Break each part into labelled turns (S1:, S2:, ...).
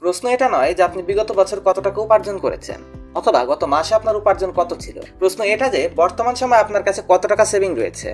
S1: প্রশ্ন এটা নয় যে আপনি বিগত বছর কত টাকা উপার্জন করেছেন অথবা গত মাসে আপনার উপার্জন কত ছিল। প্রশ্ন এটা যে বর্তমান সময়ে আপনার কাছে কত টাকা সেভিং রয়েছে।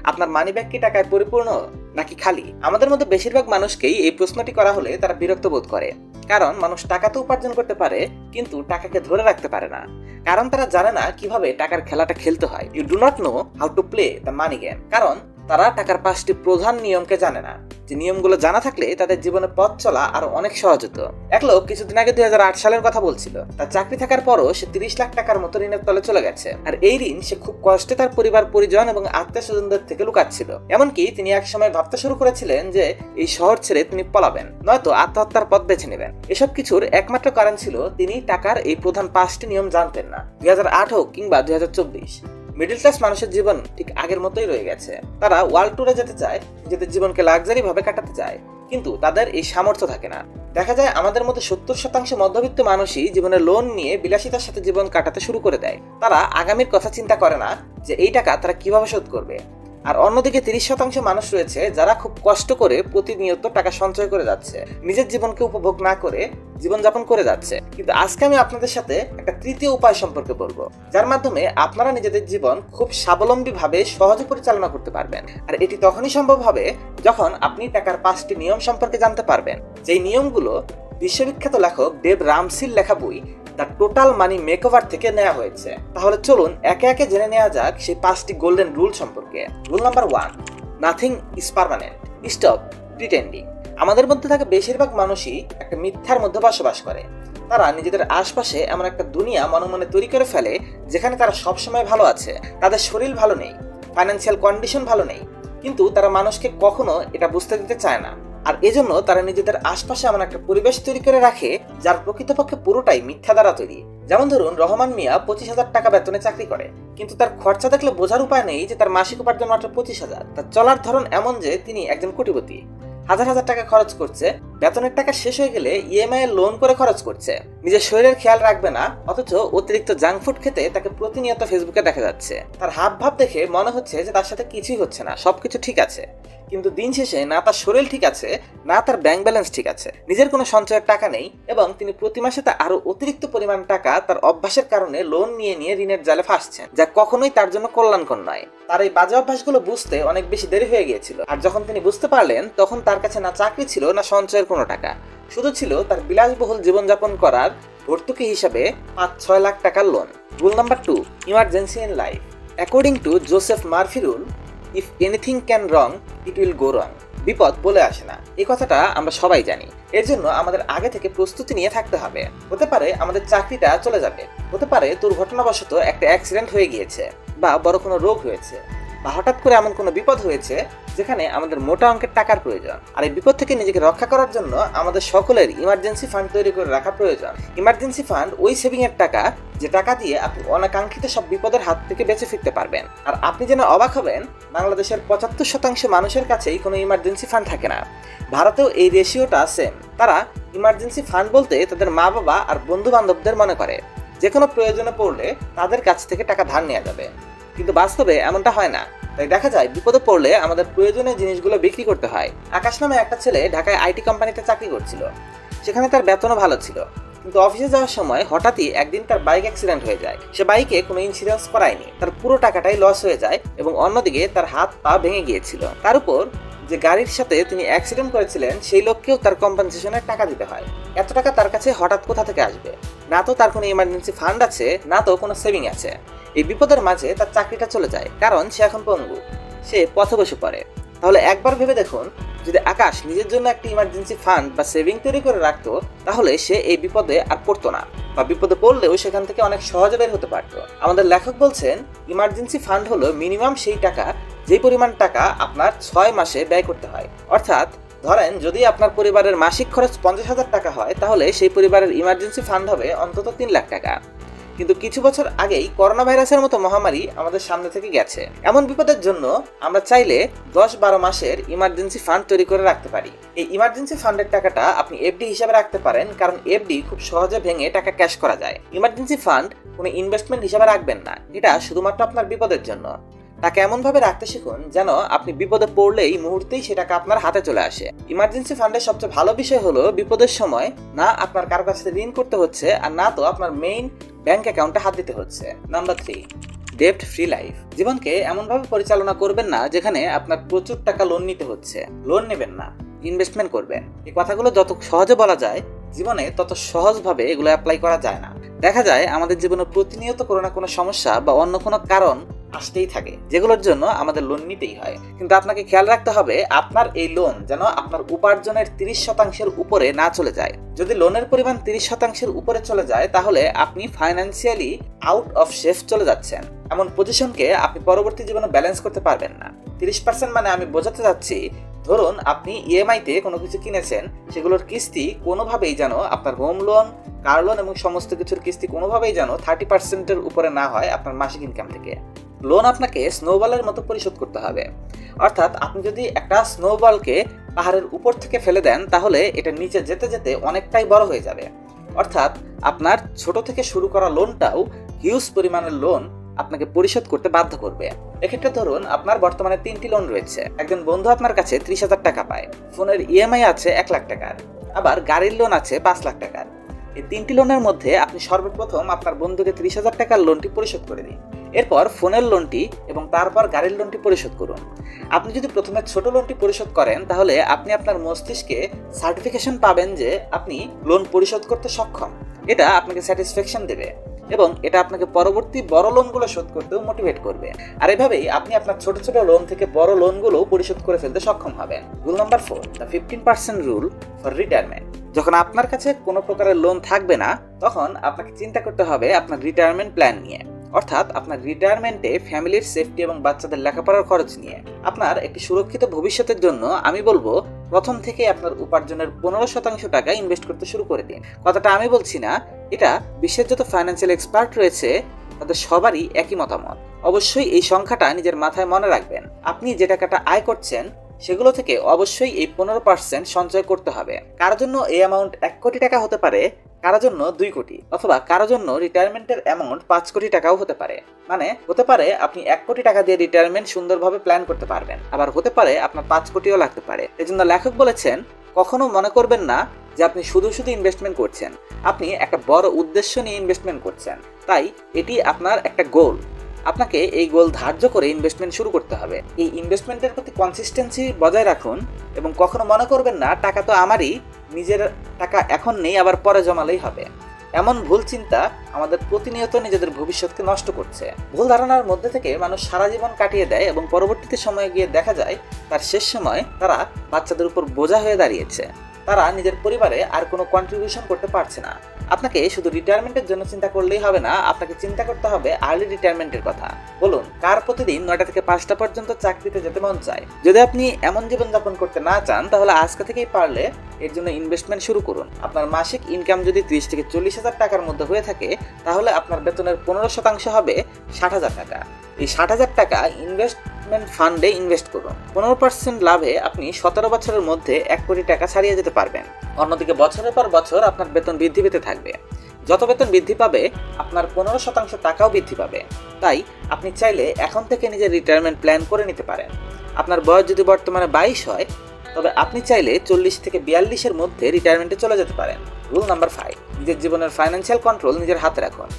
S1: আপনার মানি ব্যাগ কি টাকায় পরিপূর্ণ নাকি খালি? আমাদের মধ্যে বেশিরভাগ মানুষকেই এই প্রশ্নটি করা হলে তারা বিরক্ত বোধ করে, কারণ মানুষ টাকা তো উপার্জন করতে পারে কিন্তু টাকাকে ধরে রাখতে পারে না, কারণ তারা জানে না কিভাবে টাকার খেলাটা খেলতে হয়। You do not know how to play the money game, কারণ তারা টাকার 5টি প্রধান নিয়মকে জানে না, যে নিয়মগুলো জানা থাকলে তাদের জীবনে পথ চলা আরো অনেক সহজ হতো। এক লোক কিছুদিন আগে 2008 সালের কথা বলছিল। তার চাকরি থাকার পরও সে 30 লাখ টাকার মতো ঋণের তলে চলে গেছে, আর এই ঋণ সে খুব কষ্টে তার পরিবার পরিজন এবং আত্মীয় স্বজনদের থেকে লুকাচ্ছিল। এমনকি তিনি এক সময় ভাবতে শুরু করেছিলেন যে এই শহর ছেড়ে তিনি পলাবেন, নয়তো আত্মহত্যার পথ বেছে নেবেন। এসব কিছুর একমাত্র কারণ ছিল তিনি টাকার এই প্রধান 5টি নিয়ম জানতেন না। 2008 হোক কিংবা 2024, মিডল ক্লাস মানুষের জীবন ঠিক আগের মতোই রয়ে গেছে। তারা ওয়ার্ল্ড ট্যুরে যেতে চায়, নিজেদের জীবনকে লাক্সারি ভাবে কাটাতে চায়, কিন্তু তাদের এই সামর্থ্য থাকে না। দেখা যায় আমাদের মধ্যে 70% মধ্যবিত্ত মানুষই জীবনে লোন নিয়ে বিলাসিতার সাথে জীবন কাটাতে শুরু করে দেয়। তারা আগামীর কথা চিন্তা করে না যে এই টাকা তারা কিভাবে শোধ করবে। আর অন্যদিকে 30% মানুষ রয়েছে যারা খুব কষ্ট করে প্রতিনিয়ত টাকা সঞ্চয় করে যাচ্ছে, নিজের জীবনকে উপভোগ না করে জীবনযাপন করে যাচ্ছে। কিন্তু আজকে আমি আপনাদের সাথে একটা তৃতীয় উপায় সম্পর্কে বলবো, যার মাধ্যমে আপনারা নিজেদের জীবন খুব স্বাবলম্বী ভাবে সহজে পরিচালনা করতে পারবেন। আর এটি তখনই সম্ভব হবে যখন আপনি টাকার 5টি নিয়ম সম্পর্কে জানতে পারবেন, যেই নিয়মগুলো বিশ্ববিখ্যাত লেখক ডেভ রামসির লেখা বই দ্য টোটাল মানি মেকওভার থেকে নেওয়া হয়েছে। তাহলে চলুন একে একে জেনে নেওয়া যাক সেই 5টি গোল্ডেন রুল সম্পর্কে। Rule number 1, nothing is permanent, stop pretending. আমাদের মধ্যে থাকা বেশিরভাগ মানুষই একটা মিথ্যার মধ্যে বসবাস করে। তারা নিজেদের আশপাশে এমন একটা দুনিয়া মনে মনে তৈরি করে ফেলে যেখানে তারা সবসময় ভালো আছে, তাদের শরীর ভালো নেই, ফাইন্যান্সিয়াল কন্ডিশন ভালো নেই, কিন্তু তারা মানুষকে কখনো এটা বুঝতে দিতে চায় না। আর এজন্য তারা নিজেদের আশপাশে এমন একটা পরিবেশ তৈরি করে রাখে যার প্রকৃতপক্ষে পুরোটাই মিথ্যা দ্বারা তৈরি। যেমন ধরুন, রহমান মিয়া 25,000 টাকা বেতনে চাকরি করে, কিন্তু তার খরচা দেখলে বোঝার উপায় নেই যে তার মাসিক উপার্জন মাত্র 25,000। তার চলার ধরন এমন যে তিনি একজন কোটিপতি, হাজার হাজার টাকা খরচ করছে, বেতনের টাকা শেষ হয়ে গেলে ইএমআই এর লোন করে খরচ করছে, নিজের শরীরের খেয়াল রাখবে না, অথচ অতিরিক্ত জাঙ্ক ফুড খেতে তাকে প্রতিনিয়ত ফেসবুকে দেখা যাচ্ছে। তার হাব ভাব দেখে মনে হচ্ছে যে তার সাথে কিছুই হচ্ছে না, সবকিছু ঠিক আছে, কিন্তু দিন শেষে না তার শরীর ঠিক আছে, না তার ব্যাংক ব্যালেন্স ঠিক আছে, নিজের কোনো সঞ্চয়ের টাকা নেই, এবং তিনি প্রতি মাসে তা আরো অতিরিক্ত পরিমাণ টাকা তার অভ্যাসের কারণে লোন নিয়ে নিয়ে ঋণের জালে ফাঁসছেন, যা কখনোই তার জন্য কল্যাণকর নয়। তার এই বাজে অভ্যাসগুলো বুঝতে অনেক বেশি দেরি হয়ে গিয়েছিল, আর যখন তিনি বুঝতে পারলেন তখন তার কাছে না চাকরি ছিল না সঞ্চয়ের কোনো টাকা, শুধু ছিল তার বিলাসবহুল জীবনযাপন করার ভর্তুকি হিসাবে 5-6 লাখ টাকার loan. Rule number 2, emergency in life. According to Joseph Murphy rule, if anything can wrong it will go wrong. বিপদ বলে আসে না, এই কথাটা আমরা সবাই জানি। এর জন্য আমাদের আগে থেকে প্রস্তুতি নিয়ে থাকতে হবে। হতে পারে আমাদের চাকরিটা চলে যাবে, হতে পারে দুর্ঘটনাবশত একটা অ্যাক্সিডেন্ট হয়ে গিয়েছে, বা বড় কোনো রোগ হয়েছে, বা হঠাৎ করে এমন কোনো বিপদ হয়েছে যেখানে আমাদের মোটা অঙ্কের টাকার প্রয়োজন। আর এই বিপদ থেকে নিজেকে রক্ষা করার জন্য আমাদের সকলের ইমার্জেন্সি ফান্ড তৈরি করে রাখা প্রয়োজন। ইমার্জেন্সি ফান্ড ওই সেভিং এর টাকা, যে টাকা দিয়ে আপনি অনাকাঙ্ক্ষিত সব বিপদের হাত থেকে বেঁচে ফিরতে পারবেন। আর আপনি যেন অবাক হবেন, বাংলাদেশের 75% মানুষের কাছেই কোনো ইমার্জেন্সি ফান্ড থাকে না। ভারতেও এই রেশিওটা সেম। তারা ইমার্জেন্সি ফান্ড বলতে তাদের মা বাবা আর বন্ধু বান্ধবদের মনে করে, যে কোনো প্রয়োজনে পড়লে তাদের কাছ থেকে টাকা ধার নেওয়া যাবে, কিন্তু বাস্তবে এমনটা হয় না। তাই দেখা যায় বিপদে পড়লে আমাদের প্রয়োজনীয় জিনিসগুলো বিক্রি করতে হয়। আকাশ নামে একটা ছেলে ঢাকায় আইটি কোম্পানিতে চাকরি করছিল, সেখানে তার বেতনও ভালো ছিল, কিন্তু অফিসে যাওয়ার সময় হঠাৎই একদিন তার বাইক অ্যাক্সিডেন্ট হয়ে যায়। সে বাইকে কোনো ইন্স্যুরেন্স করায়নি, তার পুরো টাকাটাই লস হয়ে যায়, এবং অন্যদিকে তার হাত পা ভেঙে গিয়েছিল। তার উপর যে গাড়ির সাথে তিনি অ্যাক্সিডেন্ট করেছিলেন সেই লোককেও তার কম্পেনসেশনের টাকা দিতে হয়। এত টাকা তার কাছে হঠাৎ কোথা থেকে আসবে? না তো তার কোনো ইমার্জেন্সি ফান্ড আছে, না তো কোনো সেভিং আছে। এই বিপদের মাঝে তার চাকরিটা চলে যায়, কারণ সে এখন পঙ্গু, সে পথে বসে পড়ে। তাহলে একবার ভেবে দেখুন, যদি আকাশ নিজের জন্য একটা ইমার্জেন্সি ফান্ড বা সেভিং তৈরি করে রাখতো, তাহলে সে এই বিপদে আর পড়তো না, বা বিপদে পড়লেও সেখান থেকে অনেক সহজে বের হতে পারতো। আমাদের লেখক বলছেন, ইমার্জেন্সি ফান্ড হলো মিনিমাম সেই টাকা যেই পরিমাণ টাকা আপনার 6 মাসে ব্যয় করতে হয়। অর্থাৎ ধরেন, যদি আপনার পরিবারের মাসিক খরচ 50,000 টাকা হয়, তাহলে সেই পরিবারের ইমার্জেন্সি ফান্ড হবে অন্তত 3 লাখ টাকা। কিন্তু কিছু বছর আগেই করোনা ভাইরাসের মতো মহামারী আমাদের সামনে থেকে গেছে। এমন বিপদের জন্য আমরা চাইলে 10-12 মাসের ইমার্জেন্সি ফান্ড তৈরি করে রাখতে পারি। এই ইমার্জেন্সি ফান্ডের টাকাটা আপনি এফডি হিসাবে রাখতে পারেন, কারণ এফডি খুব সহজে ভেঙে টাকা ক্যাশ করা যায়। ইমার্জেন্সি ফান্ড কোনো ইনভেস্টমেন্ট হিসাবে রাখবেন না, এটা শুধুমাত্র আপনার বিপদের জন্য। টাকা এমনভাবে রাখতে শিখুন যেন আপনি বিপদে পড়লেই মুহূর্তেই সে টাকা আপনার হাতে চলে আসে। ইমার্জেন্সি ফান্ডের সবচেয়ে ভালো বিষয় হলো বিপদের সময় না আপনার কারো কাছে ঋণ করতে হচ্ছে আর না তো আপনার মেইন ব্যাংক অ্যাকাউন্টে হাত দিতে হচ্ছে। নাম্বার 3, ডেপ্ট ফ্রি লাইফ। জীবনকে এমনভাবে পরিচালনা করবেন না যেখানে আপনার প্রচুর টাকা লোন নিতে হচ্ছে। লোন নেবেন না, ইনভেস্টমেন্ট করবেন। এই কথাগুলো যত সহজে বলা যায় জীবনে তত সহজভাবে এগুলো অ্যাপ্লাই করা যায় না। দেখা যায় আমাদের জীবনে প্রতিনিয়ত কোনো না কোনো সমস্যা বা অন্য কোনো কারণ আসতেই থাকে যেগুলোর জন্য আমাদের লোন নিতেই হয়। কিন্তু আপনাকে খেয়াল রাখতে হবে আপনার এই লোন যেন আপনার উপার্জনের 30% উপরে না চলে যায়। যদি লোনের পরিমাণ 30% উপরে চলে যায় তাহলে আপনি ফাইন্যান্সিয়ালি আউট অফ শেপ চলে যাচ্ছেন। এমন পজিশনকে আপনি পরবর্তী জীবনে ব্যালেন্স করতে পারবেন না। 30% মানে আমি বোঝাতে চাচ্ছি, ধরুন আপনি ইএমআইতে কোনো কিছু কিনেছেন, সেগুলোর কিস্তি কোনোভাবেই যেন আপনার হোম লোন, কার লোন এবং সমস্ত কিছুর কিস্তি কোনোভাবেই যেন 30%-এর উপরে না হয় আপনার মাসিক ইনকাম থেকে। লোন আপনাকে স্নোবলের মতো পরিশোধ করতে হবে। অর্থাৎ আপনি যদি একটা স্নোবলকে পাহাড়ের উপর থেকে ফেলে দেন তাহলে এটা নিচে যেতে যেতে অনেকটাই বড় হয়ে যাবে। অর্থাৎ আপনার ছোট থেকে শুরু করা লোনটাও হিউজ পরিমাণের লোন আপনাকে পরিশোধ করতে বাধ্য করবে। এক্ষেত্রে ধরুন আপনার বর্তমানে 3টি লোন রয়েছে। একজন বন্ধু আপনার কাছে 30,000 টাকা পায়, ফোনের ইএমআই আছে 1 লাখ টাকার, আবার গাড়ির লোন আছে 5 লাখ টাকার। এই 3টি লোনের মধ্যে আপনি সর্বপ্রথম আপনার বন্ধুকে 30,000 টাকার লোনটি পরিশোধ করে দিন। এরপর ফোনের লোনটি এবং তারপর গাড়ির লোনটি পরিশোধ করুন। আপনি যদি প্রথমে ছোট লোনটি পরিশোধ করেন তাহলে আপনি আপনার মস্তিষ্কে সার্টিফিকেশন পাবেন যে আপনি লোন পরিশোধ করতে সক্ষম। এটা আপনাকে স্যাটিসফ্যাকশন দেবে এবং এটা আপনাকে পরবর্তী বড় লোনগুলো শোধ করতেও মোটিভেট করবে। আর এভাবেই আপনি আপনার ছোট ছোট লোন থেকে বড় লোনগুলো পরিশোধ করে ফেলতে সক্ষম হবেন। Rule number 4, the 15% rule for retirement. যখন আপনার কাছে কোনো প্রকারের লোন থাকবে না তখন আপনাকে চিন্তা করতে হবে আপনার রিটায়ারমেন্ট প্ল্যান নিয়ে। অর্থাৎ আপনার রিটায়ারমেন্টে ফ্যামিলির সেফটি এবং বাচ্চাদের লেখাপড়ার খরচ নিয়ে। আপনার একটি সুরক্ষিত ভবিষ্যতের জন্য আমি বলবো প্রথম থেকে আপনার উপার্জনের 15% টাকা ইনভেস্ট করতে শুরু করে দিন। কথাটা আমি বলছি না, এটা বিশ্বের যত ফাইন্যান্সিয়াল এক্সপার্ট রয়েছে তাদের সবারই একই মতামত। অবশ্যই এই সংখ্যাটা নিজের মাথায় মনে রাখবেন। আপনি যে টাকাটা আয় করছেন সেগুলো থেকে অবশ্যই এই 15% সঞ্চয় করতে হবে। কারোর জন্য এই অ্যামাউন্ট 1 কোটি টাকা হতে পারে, কারোর জন্য 2 কোটি, অথবা কারোর জন্য রিটায়ারমেন্টের অ্যামাউন্ট 5 কোটি টাকাও হতে পারে। মানে হতে পারে আপনি 1 কোটি টাকা দিয়ে রিটায়ারমেন্ট সুন্দরভাবে প্ল্যান করতে পারবেন, আবার হতে পারে আপনার 5 কোটিও লাগতে পারে। এজন্য লেখক বলেছেন কখনো মনে করবেন না যে আপনি শুধু শুধু ইনভেস্টমেন্ট করছেন, আপনি একটা বড় উদ্দেশ্য নিয়ে ইনভেস্টমেন্ট করছেন। তাই এটি আপনার একটা গোল। আপনাকে এই গোল ধার্য করে ইনভেস্টমেন্ট শুরু করতে হবে। এই ইনভেস্টমেন্টের প্রতি কনসিস্টেন্সি বজায় রাখুন এবং কখনো মনে করবেন না টাকা তো আমারই, নিজের টাকা এখন নেই আবার পরে জমালেই হবে। এমন ভুল চিন্তা আমাদের প্রতিনিয়ত নিজেদের ভবিষ্যৎকে নষ্ট করছে। ভুল ধারণার মধ্যে থেকে মানুষ সারা জীবন কাটিয়ে দেয় এবং পরবর্তীতে সময়ে গিয়ে দেখা যায় তার শেষ সময় তারা বাচ্চাদের উপর বোঝা হয়ে দাঁড়িয়েছে। তারা নিজের পরিবারে আর কোনো কন্ট্রিবিউশন করতে পারছে না। আপনাকে শুধু রিটায়ারমেন্টের জন্য চিন্তা করলেই হবে না, আপনাকে চিন্তা করতে হবে আর্লি রিটায়ারমেন্টের কথা। বলুন, কার প্রতিদিন 9টা থেকে 5টা পর্যন্ত চাকরিতে যেতে মন চায়? যদি আপনি এমন জীবনযাপন করতে না চান তাহলে আজকে থেকেই পারলে এর জন্য ইনভেস্টমেন্ট শুরু করুন। আপনার মাসিক ইনকাম যদি 30 থেকে 40,000 টাকার মধ্যে হয়ে থাকে তাহলে আপনার বেতনের 15% হবে 60,000 টাকা। এই 60,000 টাকা ইনভেস্টমেন্ট ফান্ডে ইনভেস্ট করুন। 15% লাভে আপনি 17 বছরের মধ্যে 1 কোটি টাকা ছাড়িয়ে যেতে পারবেন। অন্যদিকে বছরের পর বছর আপনার বেতন বৃদ্ধি পেতে থাকবে। যত বেতন বৃদ্ধি পাবে আপনার 15% টাকাও বৃদ্ধি পাবে। তাই আপনি চাইলে এখন থেকে নিজের রিটায়ারমেন্ট প্ল্যান করে নিতে পারেন। আপনার বয়স যদি বর্তমানে 22 হয় তবে আপনি চাইলে 40 থেকে 42-এর মধ্যে রিটায়ারমেন্টে চলে যেতে পারেন। রুল নাম্বার 5, নিজের জীবনের ফাইন্যান্সিয়াল কন্ট্রোল নিজের হাতে রাখুন।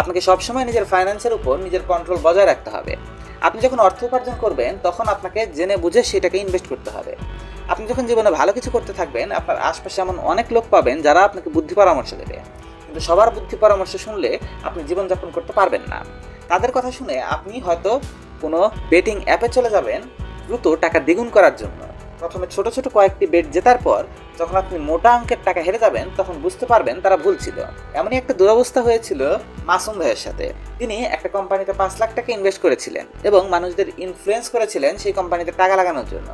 S1: আপনাকে সবসময় নিজের ফাইন্যান্সের উপর নিজের কন্ট্রোল বজায় রাখতে হবে। আপনি যখন অর্থ উপার্জন করবেন তখন আপনাকে জেনে বুঝে সেটাকে ইনভেস্ট করতে হবে। আপনি যখন জীবনে ভালো কিছু করতে থাকবেন আপনার আশপাশে এমন অনেক লোক পাবেন যারা আপনাকে বুদ্ধি পরামর্শ দেবে, কিন্তু সবার বুদ্ধি পরামর্শ শুনলে আপনি জীবনযাপন করতে পারবেন না। তাদের কথা শুনে আপনি হয়তো কোনো বেটিং অ্যাপে চলে যাবেন দ্রুত টাকা দ্বিগুণ করার জন্য। প্রথমে ছোট ছোট কয়েকটি বেট জেতার পর যখন আপনি মোটা অঙ্কের টাকা হেরে যাবেন তখন বুঝতে পারবেন তারা ভুল ছিল। এমনই একটা দুরবস্থা হয়েছিল মাসুম ভাইয়ের সাথে। তিনি একটা কোম্পানিতে 5 লাখ টাকা ইনভেস্ট করেছিলেন এবং মানুষদের ইনফ্লুয়েন্স করেছিলেন সেই কোম্পানিতে টাকা লাগানোর জন্য।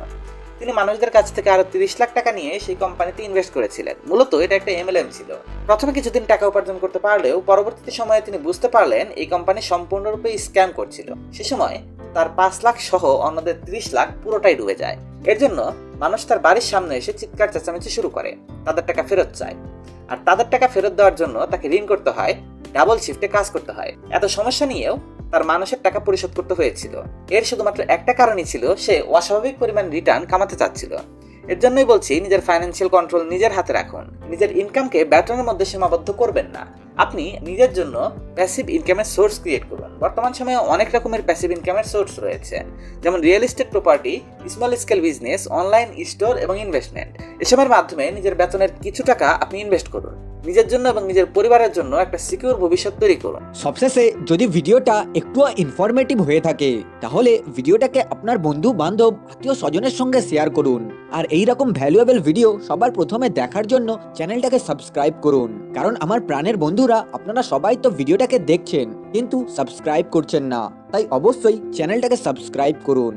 S1: তিনি মানুষদের কাছ থেকে আরো 30 লাখ টাকা নিয়ে সেই কোম্পানিতে ইনভেস্ট করেছিলেন। মূলত এটা একটা MLM ছিল। প্রথমে কিছুদিন টাকা উপার্জন করতে পারলেও পরবর্তী সময়ে তিনি বুঝতে পারলেন এই কোম্পানি সম্পূর্ণরূপে স্ক্যাম করছিল। সে সময় তার 5 লাখ সহ অন্যদের 30 লাখ পুরোটাই ডুবে যায়। এর জন্য মানুষ তার বাড়ির সামনে এসে চিৎকার চেঁচামেচি শুরু করে, তাদের টাকা ফেরত চায়। আর তাদের টাকা ফেরত দেওয়ার জন্য তাকে ঋণ করতে হয়, ডাবল শিফটে কাজ করতে হয়। এত সমস্যা নিয়েও তার মানুষের টাকা পরিশোধ করতে হয়েছিল। এর শুধুমাত্র একটা কারণই ছিল, সে অস্বাভাবিক পরিমাণ রিটার্ন কামাতে চাচ্ছিল। এর জন্যই বলছি, নিজের ফাইন্যান্সিয়াল কন্ট্রোল নিজের হাতে রাখুন। নিজের ইনকামকে বেতনের মধ্যে সীমাবদ্ধ করবেন না। আপনি নিজের জন্য প্যাসিভ ইনকামের সোর্স ক্রিয়েট করুন। বর্তমান সময়ে অনেক রকমের প্যাসিভ ইনকামের সোর্স রয়েছে, যেমন real estate, property, small scale business, online store এবং ইনভেস্টমেন্ট। এসবের মাধ্যমে নিজের বেতনের কিছু টাকা আপনি ইনভেস্ট করুন। নিজের জন্য এবং নিজের পরিবারের জন্য একটা সিকিউর ভবিষ্যৎ তৈরি করুন।
S2: সবশেষে, যদি ভিডিওটা একটু ইনফরমেটিভ হয়ে থাকে তাহলে ভিডিওটাকে আপনার বন্ধু বান্ধব আত্মীয় স্বজনের সঙ্গে শেয়ার করুন। আর এই রকম ভ্যালুয়েবল ভিডিও সবার প্রথমে দেখার জন্য চ্যানেলটাকে সাবস্ক্রাইব করুন। কারণ আমার প্রাণের বন্ধুরা, আপনারা সবাই তো ভিডিওটাকে দেখছেন কিন্তু সাবস্ক্রাইব করছেন না, তাই অবশ্যই চ্যানেলটাকে সাবস্ক্রাইব করুন।